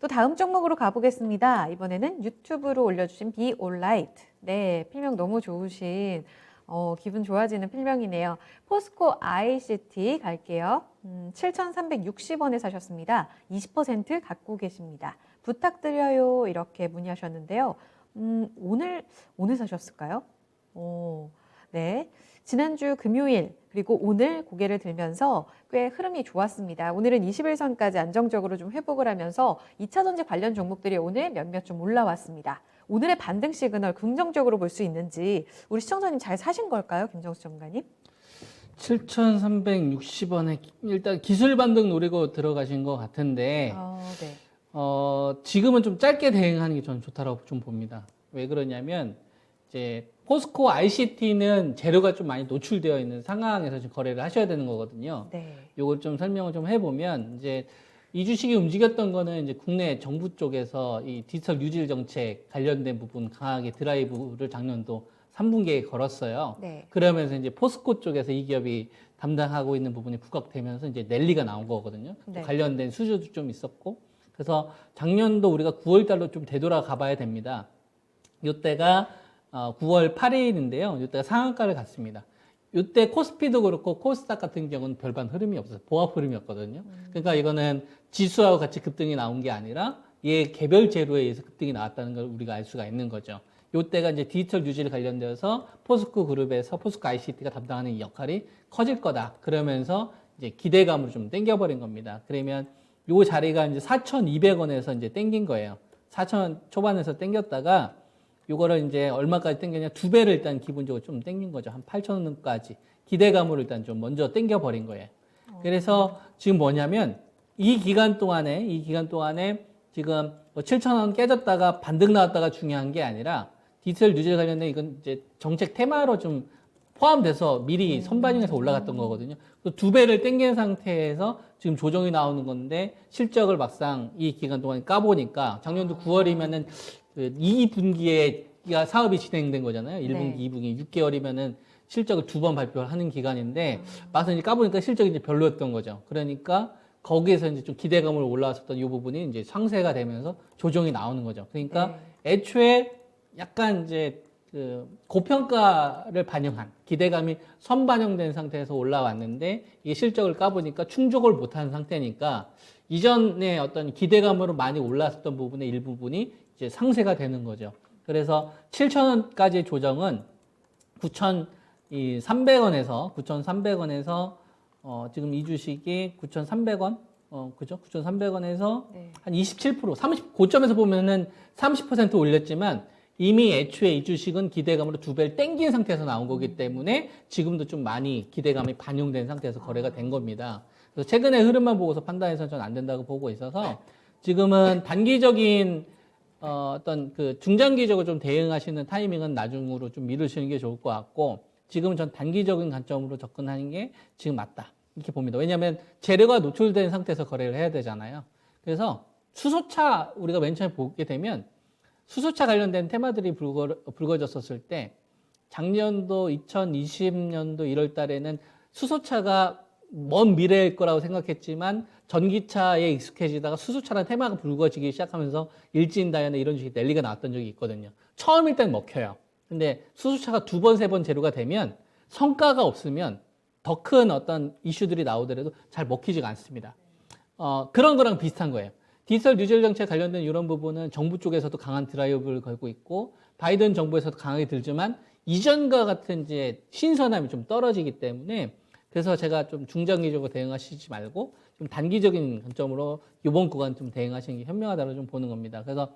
또 다음 종목으로 가보겠습니다. 이번에는 유튜브로 올려주신 비올라이트. 네, 필명 너무 좋으신 기분 좋아지는 필명이네요. 포스코 ICT 갈게요. 7,360원에 사셨습니다. 20% 갖고 계십니다. 부탁드려요. 이렇게 문의하셨는데요. 오늘 사셨을까요? 네. 지난주 금요일 그리고 오늘 고개를 들면서 꽤 흐름이 좋았습니다. 오늘은 21선까지 안정적으로 좀 회복을 하면서 2차전지 관련 종목들이 오늘 몇몇 좀 올라왔습니다. 오늘의 반등 시그널 긍정적으로 볼 수 있는지 우리 시청자님 잘 사신 걸까요? 김정수 전문가님? 7,360원에 일단 기술 반등 노리고 들어가신 것 같은데 네. 지금은 좀 짧게 대응하는 게 저는 좋다고 좀 봅니다. 왜 그러냐면 이제 포스코 ICT는 재료가 좀 많이 노출되어 있는 상황에서 지금 거래를 하셔야 되는 거거든요. 네. 요걸 좀 설명을 좀 해보면 이제 이 주식이 움직였던 거는 이제 국내 정부 쪽에서 이 디지털 뉴질 정책 관련된 부분 강하게 드라이브를 작년도 3분기에 걸었어요. 네. 그러면서 이제 포스코 쪽에서 이 기업이 담당하고 있는 부분이 부각되면서 이제 랠리가 나온 거거든요. 네. 관련된 수주도 좀 있었고 그래서 작년도 우리가 9월 달로 좀 되돌아가 봐야 됩니다. 이때가 9월 8일인데요. 이때가 상한가를 갔습니다. 이때 코스피도 그렇고 코스닥 같은 경우는 별반 흐름이 없어요. 보합 흐름이었거든요. 그러니까 이거는 지수하고 같이 급등이 나온 게 아니라 얘 개별 재료에 의해서 급등이 나왔다는 걸 우리가 알 수가 있는 거죠. 이때가 이제 디지털 뉴질 관련되어서 포스코 그룹에서 포스코 ICT가 담당하는 이 역할이 커질 거다. 그러면서 이제 기대감으로 좀 땡겨버린 겁니다. 그러면 요 자리가 이제 4,200원에서 이제 땡긴 거예요. 4,000원 초반에서 땡겼다가 요거를 이제 얼마까지 땡겼냐? 2배를 일단 기본적으로 좀 땡긴 거죠. 한 8,000원까지. 기대감으로 일단 좀 먼저 땡겨버린 거예요. 그래서 지금 뭐냐면 이 기간 동안에 지금 뭐 7,000원 깨졌다가 반등 나왔다가 중요한 게 아니라 디지털 뉴질 관련된 이건 이제 정책 테마로 좀 포함돼서 미리 선반영해서 올라갔던 거거든요. 2배를 땡긴 상태에서 지금 조정이 나오는 건데 실적을 막상 이 기간 동안 까보니까 작년도 9월이면은 그 2분기에 사업이 진행된 거잖아요. 1분기, 네. 2분기, 6개월이면은 실적을 2번 발표를 하는 기간인데 막상 이제 까보니까 실적이 이제 별로였던 거죠. 그러니까 거기에서 이제 좀 기대감으로 올라왔었던 이 부분이 이제 상쇄가 되면서 조정이 나오는 거죠. 그러니까 애초에 약간 이제 그 고평가를 반영한 기대감이 선반영된 상태에서 올라왔는데 이게 실적을 까보니까 충족을 못한 상태니까 이전에 어떤 기대감으로 많이 올랐었던 부분의 일부분이 이제 상쇄가 되는 거죠. 그래서 7,000원까지 조정은 9,300원에서 지금 이 주식이 9,300원 그죠? 9,300원에서 네. 한 27%, go점에서 보면은 30% 올렸지만 이미 애초에 이 주식은 기대감으로 2배를 땡긴 상태에서 나온 거기 때문에 지금도 좀 많이 기대감이 반영된 상태에서 거래가 된 겁니다. 그래서 최근의 흐름만 보고서 판단해서는 전 안 된다고 보고 있어서 지금은 단기적인 어떤 그 중장기적으로 좀 대응하시는 타이밍은 나중으로 좀 미루시는 게 좋을 것 같고 지금은 전 단기적인 관점으로 접근하는 게 지금 맞다. 이렇게 봅니다. 왜냐하면 재료가 노출된 상태에서 거래를 해야 되잖아요. 그래서 수소차 우리가 맨 처음에 보게 되면 수소차 관련된 테마들이 불거졌었을 때 작년도 2020년도 1월 달에는 수소차가 먼 미래일 거라고 생각했지만 전기차에 익숙해지다가 수소차라는 테마가 불거지기 시작하면서 일진다이나 이런 식의 랠리가 나왔던 적이 있거든요. 처음일 땐 먹혀요. 근데 수소차가 2번, 3번 재료가 되면 성과가 없으면 더 큰 어떤 이슈들이 나오더라도 잘 먹히지가 않습니다. 그런 거랑 비슷한 거예요. 디지털 뉴질 정책 관련된 이런 부분은 정부 쪽에서도 강한 드라이브를 걸고 있고 바이든 정부에서도 강하게 들지만 이전과 같은 이제 신선함이 좀 떨어지기 때문에 그래서 제가 좀 중장기적으로 대응하시지 말고 좀 단기적인 관점으로 이번 구간 좀 대응하시는 게 현명하다고 좀 보는 겁니다. 그래서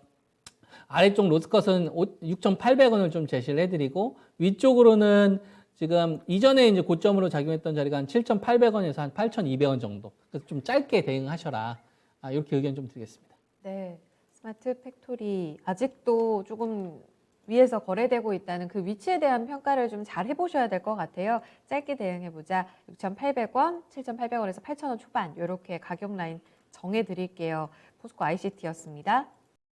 아래쪽 로스컷은 6,800원을 좀 제시를 해드리고 위쪽으로는 지금 이전에 이제 고점으로 작용했던 자리가 한 7,800원에서 한 8,200원 정도. 그래서 좀 짧게 대응하셔라. 이렇게 의견 좀 드리겠습니다. 네, 스마트 팩토리 아직도 조금 위에서 거래되고 있다는 그 위치에 대한 평가를 좀 잘 해보셔야 될 것 같아요. 짧게 대응해보자. 6,800원, 7,800원에서 8,000원 초반 이렇게 가격 라인 정해드릴게요. 포스코 ICT였습니다.